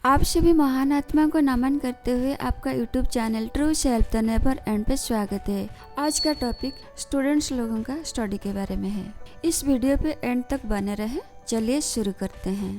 आप सभी महान आत्मा को नमन करते हुए आपका YouTube channel true self the never and पे स्वागत है। आज का टॉपिक स्टूडेंट्स लोगों का स्टडी के बारे में है। इस वीडियो पे एंड तक बने रहे। चलिए शुरू करते हैं।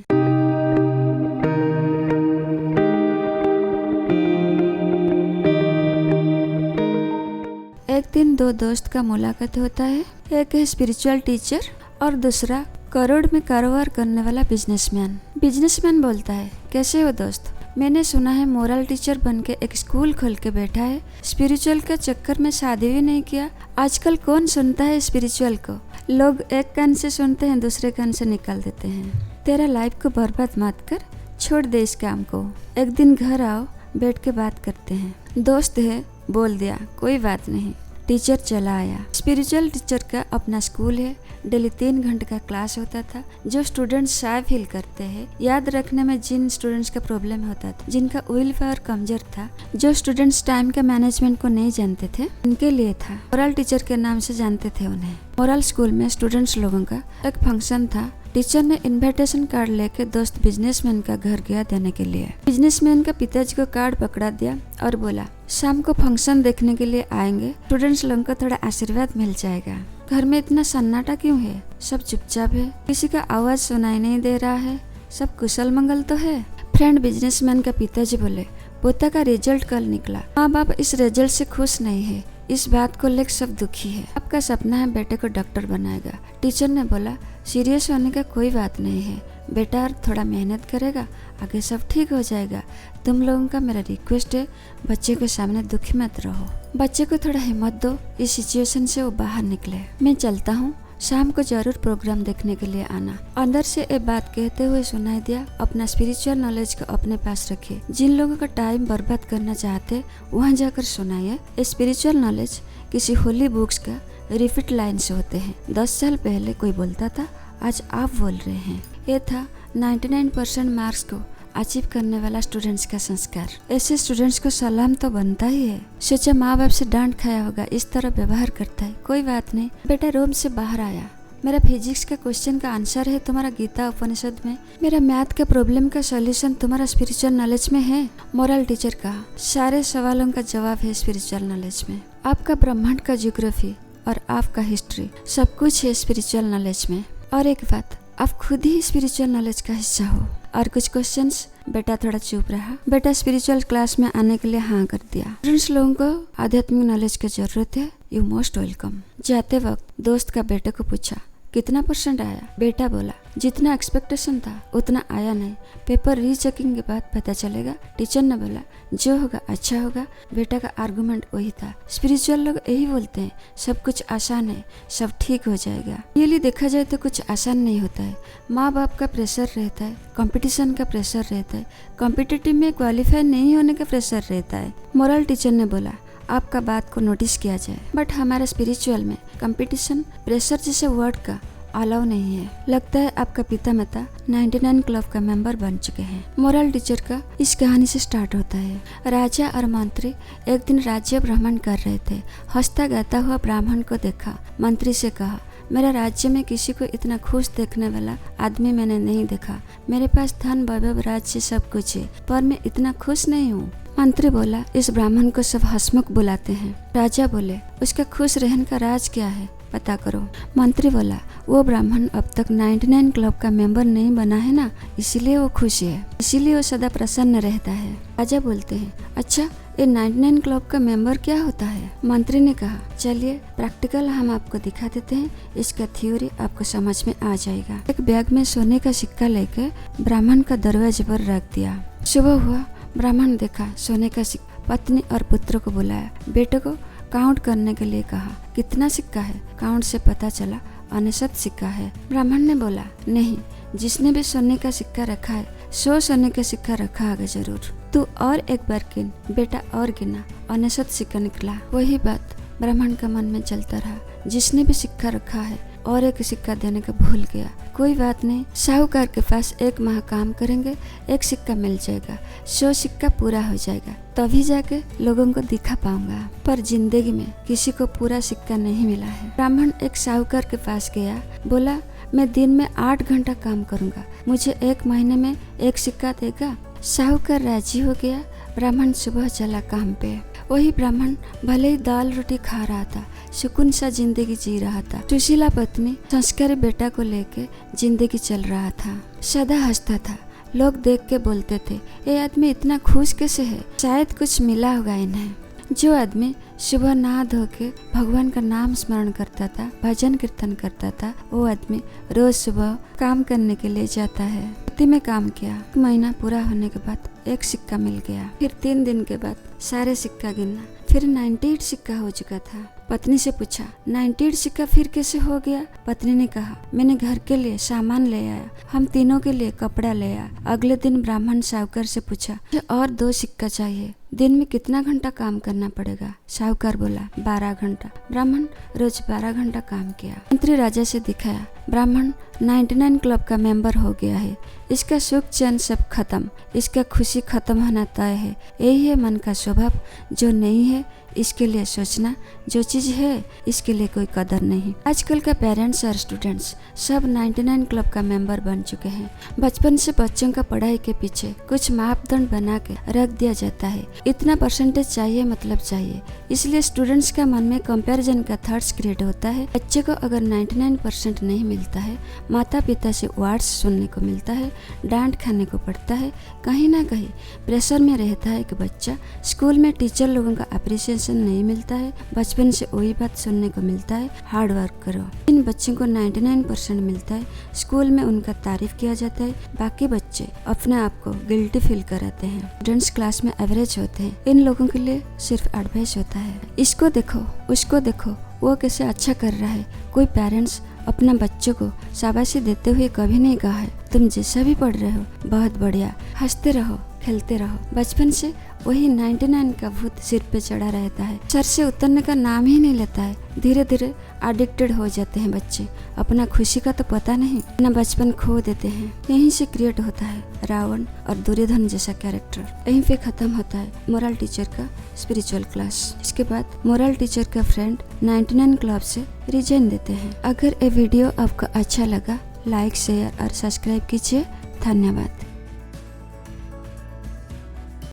एक दिन दो दोस्त का मुलाकात होता है। एक है स्पिरिचुअल टीचर और दूसरा करोड़ में कारोबार करने वाला बिजनेसमैन। बिजनेसमैन बोलता है, कैसे हो दोस्त? मैंने सुना है मोरल टीचर बन के एक स्कूल खोल के बैठा है। स्पिरिचुअल के चक्कर में शादी भी नहीं किया। आजकल कौन सुनता है स्पिरिचुअल को? लोग एक कान से सुनते हैं, दूसरे कान से निकाल देते हैं। तेरा लाइफ को बर्बाद मत कर, छोड़ दे इस काम को। एक दिन घर आओ, बैठ के बात करते हैं। दोस्त है, बोल दिया कोई बात नहीं। टीचर चला आया। स्पिरिचुअल टीचर का अपना स्कूल है। डेली 3 घंटे का क्लास होता था। जो स्टूडेंट्स शाय फील करते हैं, याद रखने में जिन स्टूडेंट्स का प्रॉब्लम होता था, जिनका विल पावर कमजोर था, जो स्टूडेंट्स टाइम के मैनेजमेंट को नहीं जानते थे, उनके लिए था। मोरल टीचर के नाम से जानते थे उन्हें। मोरल स्कूल में स्टूडेंट्स लोगों का एक फंक्शन था। टीचर ने इनविटेशन कार्ड लेके दोस्त बिजनेसमैन का घर गया देने के लिए। बिजनेसमैन का पिताजी को कार्ड पकड़ा दिया और बोला, शाम को फंक्शन देखने के लिए आएंगे, स्टूडेंट्स लोगों को थोड़ा आशीर्वाद मिल जाएगा। घर में इतना सन्नाटा क्यों है? सब चुपचाप है, किसी का आवाज सुनाई नहीं दे रहा है। सब कुशल मंगल तो है? फ्रेंड बिजनेसमैन का पिताजी बोले, पोता का रिजल्ट कल निकला, माँ बाप इस रिजल्ट से खुश नहीं है। इस बात को लेकर सब दुखी है। आपका सपना है बेटे को डॉक्टर बनाएगा। टीचर ने बोला, सीरियस होने का कोई बात नहीं है, बेटा थोड़ा मेहनत करेगा, आगे सब ठीक हो जाएगा। तुम लोगों का मेरा रिक्वेस्ट है, बच्चे के सामने दुखी मत रहो, बच्चे को थोड़ा हिम्मत दो, इस सिचुएशन से वो बाहर निकले। मैं चलता हूँ, शाम को जरूर प्रोग्राम देखने के लिए आना। अंदर से एक बात कहते हुए सुनाई दिया, अपना स्पिरिचुअल नॉलेज को अपने पास रखिए। जिन लोगों का टाइम बर्बाद करना चाहते वहाँ जाकर सुनाइए। स्पिरिचुअल नॉलेज किसी होली बुक्स का रिपीट लाइन से होते हैं। 10 साल पहले कोई बोलता था, आज आप बोल रहे हैं। ये था 99% मार्क्स को अचीव करने वाला स्टूडेंट्स का संस्कार। ऐसे स्टूडेंट्स को सलाम तो बनता ही है। सोचा माँ बाप से डांट खाया होगा, इस तरह व्यवहार करता है। कोई बात नहीं, बेटा रूम से बाहर आया। मेरा फिजिक्स का क्वेश्चन का आंसर है तुम्हारा गीता उपनिषद में। मेरा मैथ का प्रॉब्लम का सॉल्यूशन तुम्हारा स्पिरिचुअल नॉलेज में है। मोरल टीचर कहा, सारे सवालों का जवाब है स्पिरिचुअल नॉलेज में। आपका ब्रह्मांड का ज्योग्राफी और आपका हिस्ट्री सब कुछ है स्पिरिचुअल नॉलेज में। और एक बात, आप खुद ही स्पिरिचुअल नॉलेज का हिस्सा हो। और कुछ क्वेश्चंस? बेटा थोड़ा चुप रहा। बेटा स्पिरिचुअल क्लास में आने के लिए हाँ कर दिया। स्टूडेंट्स लोगों को आध्यात्मिक नॉलेज की जरूरत है। You most welcome. जाते वक्त दोस्त का बेटे को पूछा, कितना % आया? बेटा बोला, जितना एक्सपेक्टेशन था उतना आया नहीं, पेपर रीचेकिंग के बाद पता चलेगा। टीचर ने बोला, जो होगा अच्छा होगा। बेटा का आर्गुमेंट वही था। स्पिरिचुअल लोग यही बोलते हैं, सब कुछ आसान है, सब ठीक हो जाएगा। रियली देखा जाए तो कुछ आसान नहीं होता है। माँ बाप का प्रेशर रहता है, कंपटीशन का प्रेशर रहता है, कॉम्पिटिटिव में क्वालिफाई नहीं होने का प्रेशर रहता है। मोरल टीचर ने बोला, आपका बात को नोटिस किया जाए, बट हमारे स्पिरिचुअल में कंपटीशन प्रेशर जैसे वर्ड का अलाउ नहीं है। लगता है आपका पिता माता 99 क्लब का मेंबर बन चुके हैं। मोरल टीचर का इस कहानी से स्टार्ट होता है। राजा और मंत्री एक दिन राज्य भ्रमण कर रहे थे। हंसता गाता हुआ ब्राह्मण को देखा। मंत्री से कहा, मेरा राज्य में किसी को इतना खुश देखने वाला आदमी मैंने नहीं देखा। मेरे पास धन वैभव राज्य सब कुछ है, पर मैं इतना खुश नहीं हूँ। मंत्री बोला, इस ब्राह्मण को सब हंसमुख बुलाते हैं। राजा बोले, उसका खुश रहने का राज क्या है, पता करो। मंत्री बोला, वो ब्राह्मण अब तक 99 क्लब का मेंबर नहीं बना है ना, इसीलिए वो खुश है, इसीलिए वो सदा प्रसन्न रहता है। राजा बोलते हैं, अच्छा ये 99 क्लब का मेंबर क्या होता है? मंत्री ने कहा, चलिए प्रैक्टिकल हम आपको दिखा देते हैं, इसका थ्योरी आपको समझ में आ जाएगा। एक बैग में सोने का सिक्का लेकर ब्राह्मण का दरवाजे पर रख दिया। सुबह हुआ, ब्राह्मण देखा सोने का सिक्का। पत्नी और पुत्र को बुलाया, बेटे को काउंट करने के लिए कहा, कितना सिक्का है? काउंट से पता चला 69 सिक्का है। ब्राह्मण ने बोला, नहीं, जिसने भी सोने का सिक्का रखा है 100 सोने का सिक्का रखा होगा जरूर। तू और एक बार गिन। बेटा और गिना, 69 सिक्का निकला। वही बात ब्राह्मण का मन में चलता रहा, जिसने भी सिक्का रखा है और एक सिक्का देने का भूल गया। कोई बात नहीं, साहूकार के पास 1 माह काम करेंगे, 1 सिक्का मिल जाएगा, 100 सिक्का पूरा हो जाएगा, तभी जाके लोगों को दिखा पाऊंगा। पर जिंदगी में किसी को पूरा सिक्का नहीं मिला है। ब्राह्मण एक साहूकार के पास गया, बोला, मैं दिन में 8 घंटा काम करूंगा, मुझे 1 महीने में 1 सिक्का देगा? साहूकार राजी हो गया। ब्राह्मण सुबह चला काम पे। वही ब्राह्मण भले ही दाल रोटी खा रहा था, सुकून सा जिंदगी जी रहा था। सुशीला पत्नी संस्कारी बेटा को लेके जिंदगी चल रहा था। सदा हंसता था। लोग देख के बोलते थे, ये आदमी इतना खुश कैसे है, शायद कुछ मिला होगा इन्हें। जो आदमी सुबह नहा धो के भगवान का नाम स्मरण करता था, भजन कीर्तन करता था, वो आदमी रोज सुबह काम करने के लिए जाता है। खेती में काम किया। 1 महीना पूरा होने के बाद 1 सिक्का मिल गया। फिर 3 दिन के बाद सारे सिक्का गिना, फिर 98 सिक्का हो चुका था। पत्नी से पूछा, 98 सिक्का फिर कैसे हो गया? पत्नी ने कहा, मैंने घर के लिए सामान ले आया, हम तीनों के लिए कपड़ा ले आया। अगले दिन ब्राह्मण साहूकार से पूछा, और 2 सिक्का चाहिए, दिन में कितना घंटा काम करना पड़ेगा? साहूकार बोला, 12 घंटा। ब्राह्मण रोज 12 घंटा काम किया। मंत्री राजा से दिखाया, ब्राह्मण 99 क्लब का मेंबर हो गया है। इसका सुख चैन सब खत्म, इसका खुशी खत्म होना तय है। यही है मन का स्वभाव, जो नहीं है इसके लिए सोचना, जो चीज़ है इसके लिए कोई कदर नहीं। आजकल का पेरेंट्स और स्टूडेंट्स सब 99 क्लब का मेंबर बन चुके हैं। बचपन से बच्चों का पढ़ाई के पीछे कुछ मापदंड बना के रख दिया जाता है, इतना परसेंटेज चाहिए मतलब चाहिए। इसलिए स्टूडेंट्स का मन में कंपैरिजन का थॉट्स क्रिएट होता है। बच्चे को अगर 99% नहीं मिलता है, माता पिता से वर्ड्स सुनने को मिलता है, डांट खाने को पड़ता है, कहीं ना कहीं प्रेशर में रहता है कि बच्चा स्कूल में टीचर लोगों का अप्रिसिएशन नहीं मिलता है। बचपन से वही बात सुनने को मिलता है, हार्ड वर्क करो। इन बच्चों को 99% मिलता है, स्कूल में उनका तारीफ किया जाता है, बाकी बच्चे अपने आप को गिल्टी फील कराते हैं। स्टूडेंट्स क्लास में एवरेज होते हैं। इन लोगों के लिए सिर्फ एडवाइस होता है, इसको देखो उसको देखो, वो कैसे अच्छा कर रहा है। कोई पेरेंट्स अपना बच्चों को शाबाशी देते हुए कभी नहीं कहा है, तुम जैसा भी पढ़ रहे हो बहुत बढ़िया, हंसते रहो, खेलते रहो। बचपन से वही 99 का भूत सिर पे चढ़ा रहता है, सर से उतरने का नाम ही नहीं लेता है। धीरे धीरे एडिक्टेड हो जाते हैं बच्चे, अपना खुशी का तो पता नहीं, अपना बचपन खो देते हैं। यहीं से क्रिएट होता है रावण और दुर्योधन जैसा कैरेक्टर। यहीं पे खत्म होता है मोरल टीचर का स्पिरिचुअल क्लास। इसके बाद मोरल टीचर का फ्रेंड 99 क्लब से रिजाइन देते हैं। अगर ये वीडियो आपको अच्छा लगा, लाइक शेयर और सब्सक्राइब कीजिए। धन्यवाद।